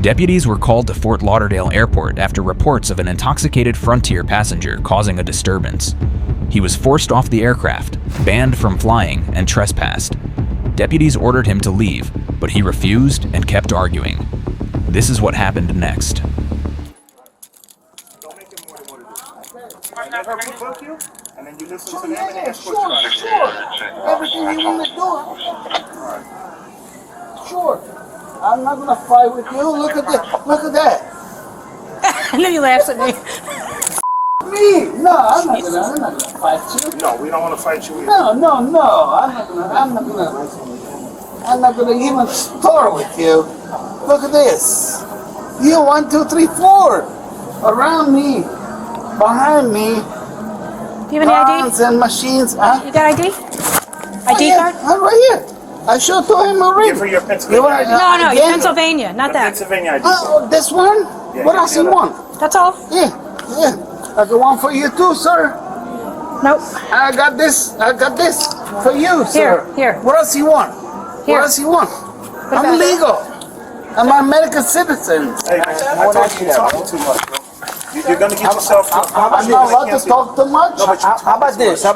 Deputies were called to Fort Lauderdale Airport after reports of an intoxicated Frontier passenger causing a disturbance. He was forced off the aircraft, banned from flying, and trespassed. Deputies ordered him to leave, but he refused and kept arguing. This is what happened next. And then you listen to them and escort you. Sure. Everything you want to do. Sure. I'm not gonna fight with you. Look at that. Look at that. And then he laughs at me. Me? No, I'm not gonna fight you. No, we don't want to fight you either. No. I'm not gonna even store with you. Look at this. You 1, 2, 3, 4 around me, behind me. Do you have any ID? And machines. Huh? You got ID? ID card? I'm right here. I showed to him already. Give her your Pennsylvania ID. No, your Pennsylvania, not that. Pennsylvania ID. Oh, this one? Yeah, what else you want? That's all? Yeah. I got one for you too, sir. Nope. I got this for you, sir. Here. What else you want? Here. What else you want? I'm legal. I'm an American citizen. Hey, man, I told you you're talking too much, bro. You're going to get yourself... I'm not allowed to talk too much. No, how about this? I'm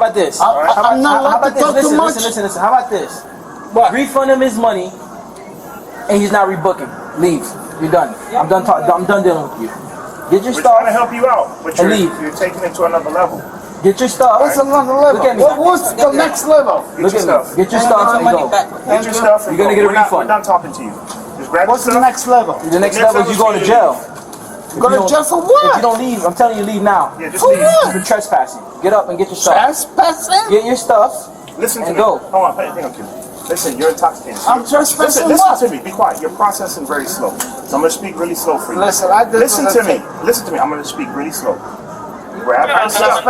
not allowed to talk too much. Listen. How about this? What? Refund him his money, and he's not rebooking. Leave. You're done. I'm done dealing with you. Get your stuff. We're trying to help you out, but you're taking it to another level. Get your stuff. What's another level? Look at me. What's the next level? Look at me. Get your stuff and go. Get your stuff and you're going to get a refund. We're done talking to you. What's the next level? The next level is you going to jail. Go to jail for what? If you don't leave, I'm telling you, leave now. Yeah, just leave. For trespassing. Get up and get your stuff. Trespassing? Get your stuff. Listen to me. Go. Hold on, pay attention to me. Listen, you're intoxicated. I'm trespassing. Listen to me. Be quiet. You're processing very slow. So I'm going to speak really slow for you. Listen to me. Listen to me. I'm going to speak really slow. Grab your stuff.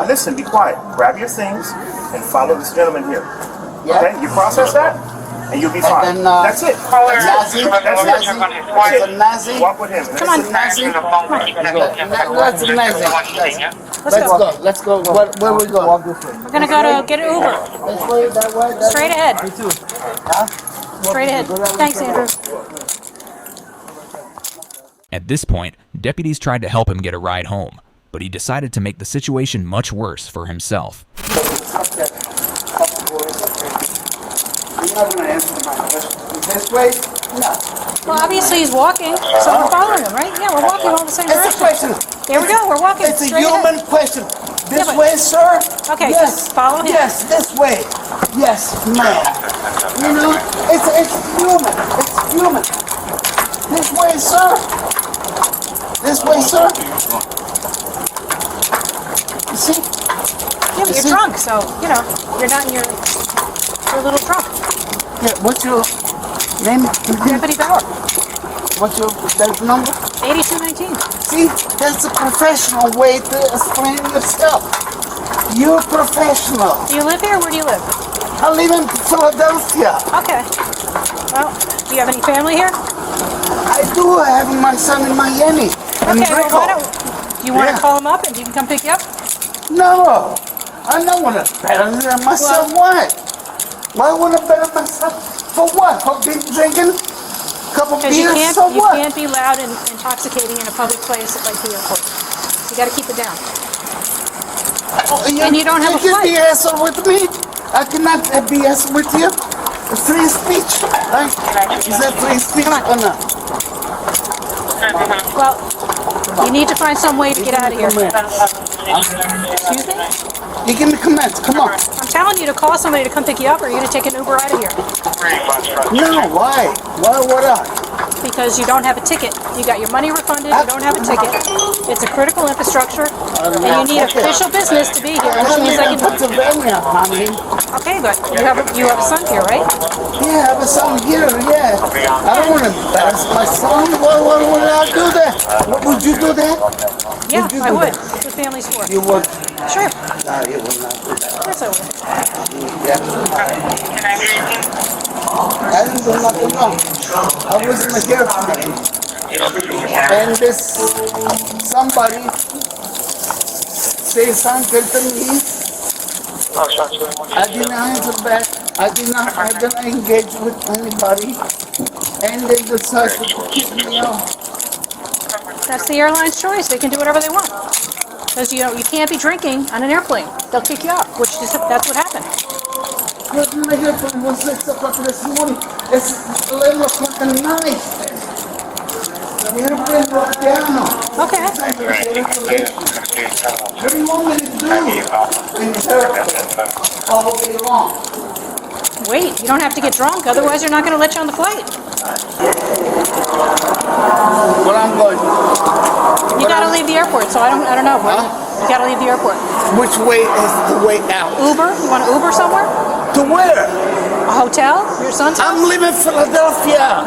Listen, be quiet. Grab your things and follow this gentleman here. Yeah. Okay? You process that? And you'll be fine. Then, that's it. Nazi. Walk with him. Come on. Nazi. Let's go. Where we go? We're going to go to get an Uber. Straight ahead. Straight ahead. Thanks, Andrew. At this point, deputies tried to help him get a ride home, but he decided to make the situation much worse for himself. You're not going to answer my question. This way? No. Well, obviously he's walking, so we're following him, right? Yeah, we're walking all the same direction. It's a question. There we go, we're walking It's a straight human ahead. question. This way, sir? Okay, yes. just follow him. Yes, this way. Yes, ma'am. You know, it's human. It's human. This way, sir? This way, sir? You see? Yeah, but you're drunk, so, you know, you're not in your little trunk. Yeah, what's your name? Deputy Bauer. What's your number? 8219. See, that's a professional way to explain yourself. You're professional. Do you live here? Where do you live? I live in Philadelphia. Okay. Well, do you have any family here? I do. I have my son in Miami. Okay, well, why don't you want to call him up and you can come pick you up? No. I don't want to better myself. Why? Why would I better myself? For what? For drinking? Couple beers? You what? can't be loud and intoxicating in a public place like the airport. So you got to keep it down. And you don't have a flight. You can BS with me. I cannot BS with you. Free speech, right? Is that free speech or not? Well, you need to find some way to get out of here. Excuse me? You give me comments. Come on. I'm telling you to call somebody to come pick you up, or you're going to take an Uber out of here. No, why? Why would I? Because you don't have a ticket. You got your money refunded, you don't have a ticket. It's a critical infrastructure, and you need official business to be here, which means I can... Pennsylvania, honey. Okay, but you have a son here, right? Yeah, I have a son here, yeah. I don't want to embarrass my son. Why would I do that? Would you do that? Yeah, I would. That's what family's for. You would? Sure. No, you would not do that. Of course I would. Yeah. I didn't do nothing wrong. I wasn't here today. And this somebody say something to me. I didn't answer back. I didn't engage with anybody. and they decide to kick me out. That's the airline's choice. They can do whatever they want. Because you can't be drinking on an airplane. They'll kick you out, that's what happened. But my airplane was 6 o'clock this morning. It's 11 o'clock at night. The airplane broke down. Okay. What do you want me to do? All day long. Wait, you don't have to get drunk, otherwise they're not going to let you on the flight. Well, I'm going. You got to leave the airport, so I don't know. You got to leave the airport. Which way is the way out? Uber? You want to Uber somewhere? To where? A hotel? Your son's house? I'm leaving Philadelphia.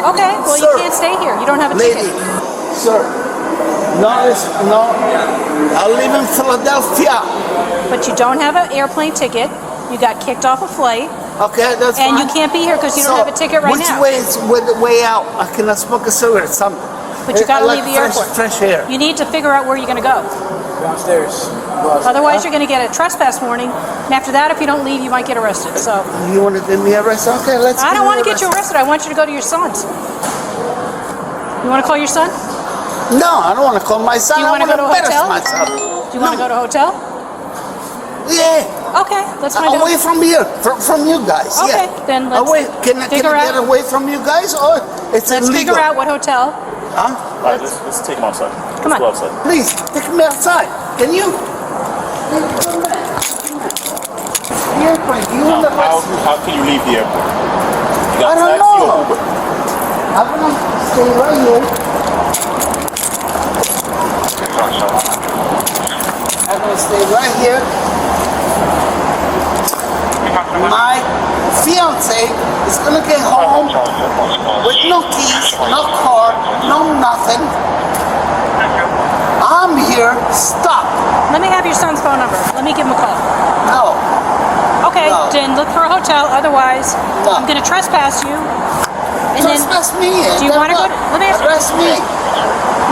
Okay, well Sir. you can't stay here. You don't have a Lady, ticket. sir. No, I live in Philadelphia. But you don't have an airplane ticket. You got kicked off a flight. Okay, that's And fine. you can't be here because you don't have a ticket right now. Which way is the way out? I cannot smoke a cigarette, something. But you got to I leave the fresh, airport. Fresh air. You need to figure out where you're going to go. Downstairs. Otherwise, you're going to get a trespass warning. And after that, if you don't leave, you might get arrested. So You want to get me arrested? Okay, let's I don't want to me get you arrested. I want you to go to your son's. You want to call your son? No, I don't want to call my son. Do you I want to go to a embarrass hotel? myself. Do you want to go to a hotel? Yeah. Okay, let's find out. Away from here, from you guys. Okay, yeah. then let's away. Can I figure get out. away from you guys, or it's Let's illegal? figure out what hotel. Huh? All right, let's take him outside. Come Let's on. go outside. Please take me outside. Can you? The airplane. You want the bus? How can you leave the airport? You got I don't taxi or know. Uber? I'm gonna stay right here. I'm gonna stay right here. My fiance is gonna get home with no keys, no car, no nothing. I'm here stuck. Let me have your son's phone number. Let me give him a call. No. Okay, No. then look for a hotel. Otherwise, No. I'm going to trespass you. And then, Trespass me. do you want to go? Let me ask you. Arrest me.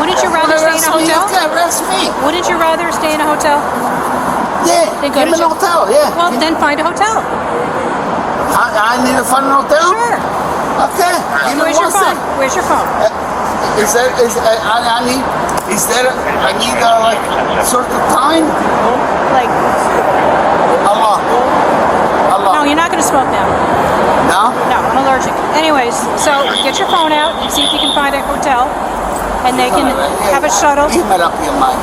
Wouldn't you rather stay in a Arrest me. hotel? Okay, arrest me. Wouldn't you rather stay in a hotel? Yeah. Then go Give to me an jail. hotel. Yeah. Well, then find a hotel. I need to find an hotel. Sure. Okay. Give me Where's your one phone? sec. Where's your phone? I need like certain time. Like, Allah. no, you're not going to smoke now. No? No, I'm allergic. Anyways, so get your phone out and see if you can find a hotel, and they can have a shuttle. You made up your mind.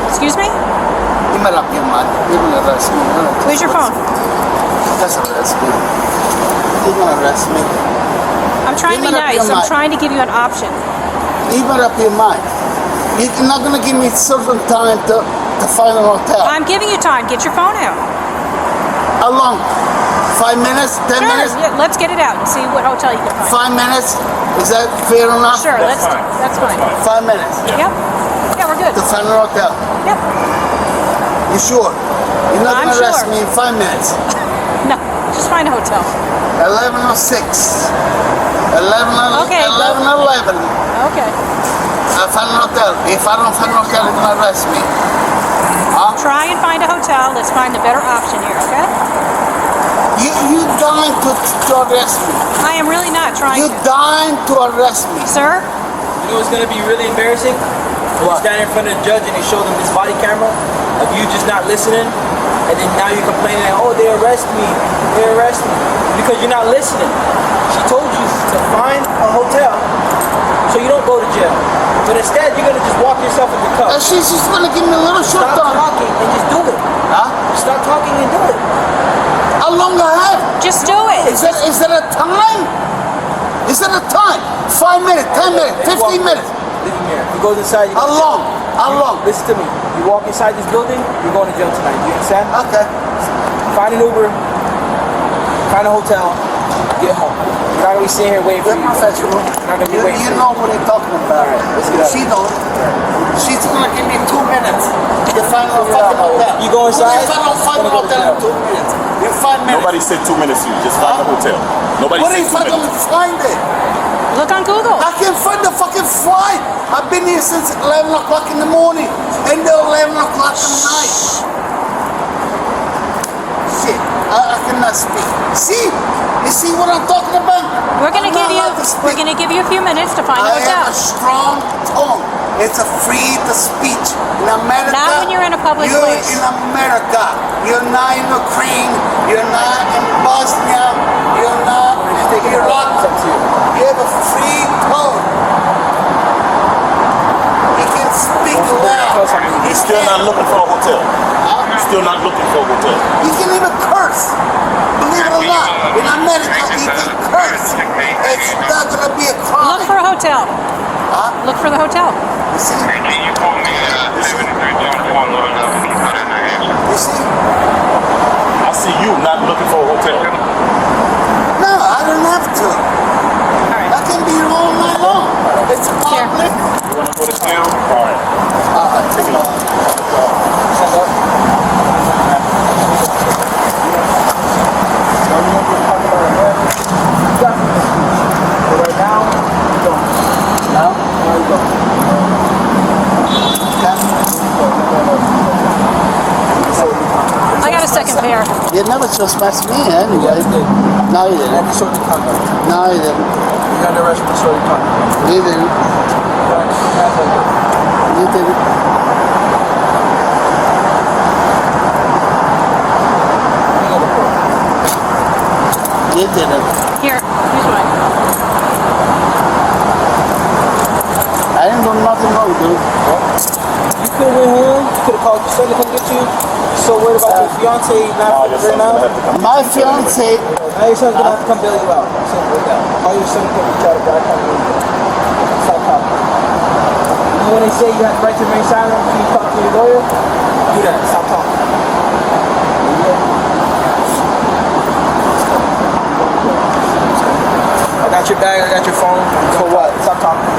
Excuse me? You made up your mind. You're gonna arrest me. Where's your phone? Just arrest me. You're gonna arrest me. I'm trying to be Give it up nice. your I'm mind. trying to give you an option. You made up your mind. You're not gonna give me certain time to find a hotel. I'm giving you time. Get your phone out. How long? 5 minutes? 10 Sure. minutes? Yeah, let's get it out and see what hotel you can find. 5 minutes? Is that fair enough? Sure. That's That's fine. fine. 5 minutes Yep. Yeah, we're good. to find a hotel. Yep. You sure? You're not I'm gonna arrest sure. me in 5 minutes. No, just find a hotel. 11:06. 11:11. Okay, go. 11:11. Okay. I find an hotel. If I don't find a hotel, they're gonna arrest me. Try and find a hotel. Let's find the better option here. Okay. You dying to arrest me. I am really not trying You to. dying to arrest me. Sir. You know what's gonna be really embarrassing? When you stand in front of the judge and they show them this body camera of you just not listening, and then now you're complaining that, oh, they arrest me, because you're not listening. She told you to find a hotel so you don't go to jail. But instead, you're gonna just walk yourself in the cuffs. She's just gonna give me a little short Stop time. talking and just do it. Huh? Stop talking and do it. How long I have? Just do it. Is there a time? Is there a time? 5 minutes, 10 minutes, 15 minutes. Listen here. He goes inside. You How long? How long? Listen to me. You walk inside this building, you're going to jail tonight. You understand? Okay. Find an Uber, find a hotel, get home. You're not gonna be sitting here waiting for You're you. professional. You're not gonna be waiting You for know what I'm talking about. let's get up. She don't. She's gonna give me 2 minutes to find a fucking hotel. You go inside, If I don't find a gonna go to hotel in jail. 2 minutes, in 5 minutes. Nobody said 2 minutes to you. Just find a hotel. Nobody What said if 2 I don't minutes. find it? Look on Google. I can't find the fucking flight. I've been here since 11 o'clock in the morning and 11 o'clock at night. Shit, I cannot speak. See? You see what I'm talking about? We're gonna give you a few minutes to find a I have a hotel. strong tone. It's a free to speech. In America, Not when you're in a public you're place. in America. You're not in Ukraine. You're not in Bosnia. You're not in Iraq. You have a free tone. You can speak loud. He's still not looking for a hotel. Still not looking for a hotel. You can even curse. Believe it or not, in America, you can curse. It's not going to be a crime. Look for a hotel. Huh? Look for the hotel. You see? You call me 7324 You see? I see you not looking for a hotel. No, I don't have to. Alright. I can be all night long. It's Here. public. You want to go to jail? All right. Take it off. Right now, you don't. No? No, you don't. I got a second pair. You never trespassed me anyway. No, you And didn't. disorderly conduct. No, you didn't. You got the arrest for disorderly conduct. You didn't. You didn't. You didn't. Here, here's mine. I didn't do nothing wrong, dude. You could have went home. You could have called your son to come get you. You're so worried about your fiance not Your right son's now. gonna have to come. My fiance, Now your son's gonna have to come bail you out. So right now, call your son to come get you out of Bodycam. Stop talking. You know when they say you have the right to remain silent until you talk to your lawyer? Do that. Stop talking. I got your bag. I got your phone. For what? Stop talking.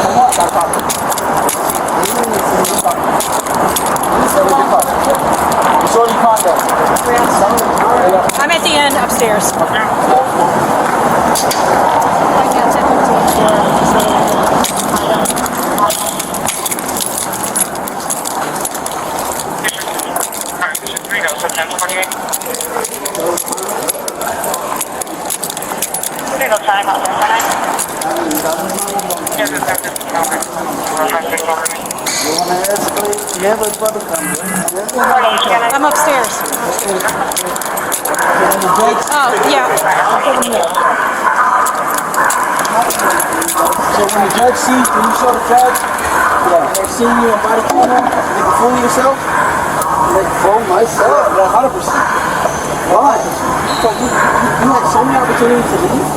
For what? Stop talking. Disorderly conduct. I'm at the end upstairs. Legal time out there, can I? you want to escalate? You have a brother come. I'm upstairs. Oh, yeah. So when the judge sees, when you show the judge, they're seeing you on body camera, you can fool yourself? Like, for myself. 100%. Why? Because you had so many opportunities to leave,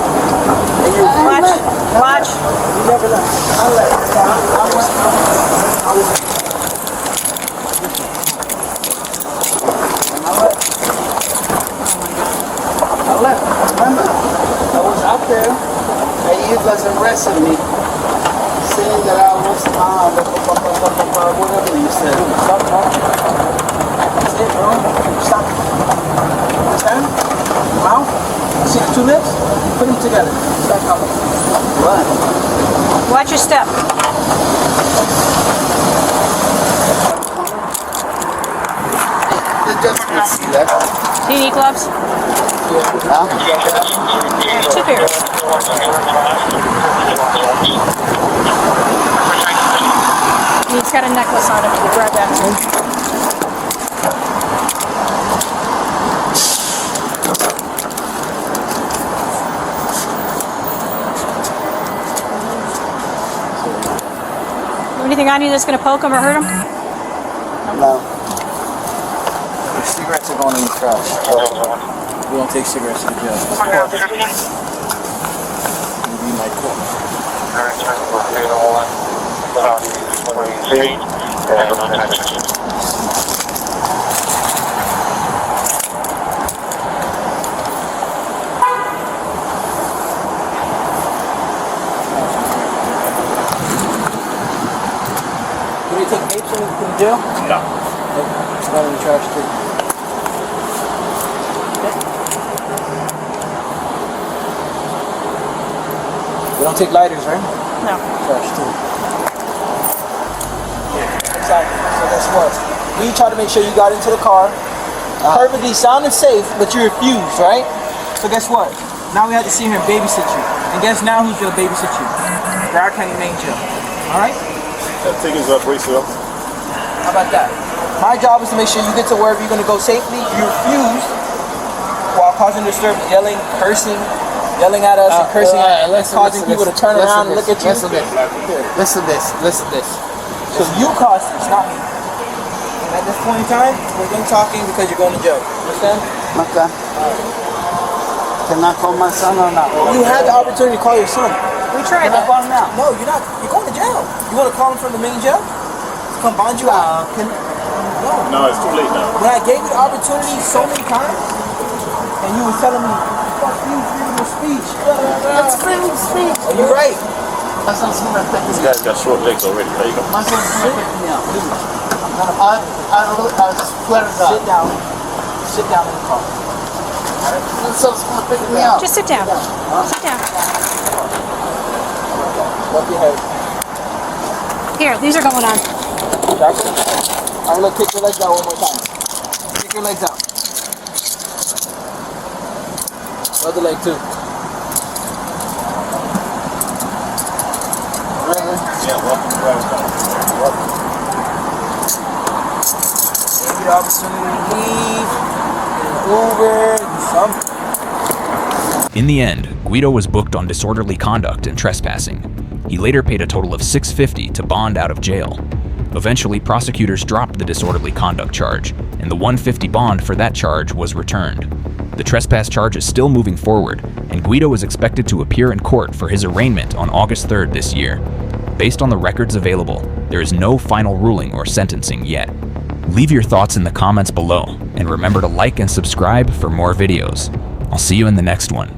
and you Watch. you never left. I left. I left. Remember, I was out there, and you guys arrested me, saying that I was, whatever you said. Stop talking. That's it, bro. Stop. Understand? Mouth. See the two lips? Put them together. Stop talking. What? Watch your step. The judge can see that. Do you need gloves? Huh? Two pairs. He's got a necklace on him. Grab that too. Anything on you that's going to poke him or hurt him? No. Your cigarettes are going in the trash. We don't take cigarettes to the jail. You be my court. Do they take vapes in the jail? No. It's not in the trash too. We don't take lighters, right? No. Trash too. Yeah, exactly. So that's what. We tried to make sure you got into the car, perfectly sound and safe, but you refused, right? So guess what? Now we have to sit here and babysit you. And guess now who's gonna babysit you? Broward County Main Jail. Alright? That ticket's up, Refusal. How about that? My job is to make sure you get to wherever you're gonna go safely. You refuse while causing disturbance, yelling, cursing, yelling at us and cursing at us, causing people to turn around and look at you. Listen to this. So you caused this, not me. And at this point in time, we're done talking because you're going to jail. Understand? Okay. Can I call my son or not? You had the opportunity to call your son. We tried Can I that. call him now? No, you're not. You're going to jail. You want to call him from the main jail? Come bond you out? No, it's too late now. When I gave you the opportunity so many times, and you were telling me, fuck you, freedom of speech. That's freedom of speech. Oh, you're right. My son's gonna pick This me up. guy's got short legs already. There you go. My son's gonna pick me up. I swear to God. Sit down. Sit down in the car. My son's gonna pick me up. Just sit down. Sit down. Rub your head. Here, these are going on. Doctor, I'm gonna kick your legs out one more time. Kick your legs out. Other leg too. Yeah, welcome to Broward County. Welcome. Gave you the opportunity to leave, get an Uber, do something. In the end, Guido was booked on disorderly conduct and trespassing. He later paid a total of $650 to bond out of jail. Eventually, prosecutors dropped the disorderly conduct charge, and the $150 bond for that charge was returned. The trespass charge is still moving forward, and Guido is expected to appear in court for his arraignment on August 3rd this year. Based on the records available, there is no final ruling or sentencing yet. Leave your thoughts in the comments below, and remember to like and subscribe for more videos. I'll see you in the next one.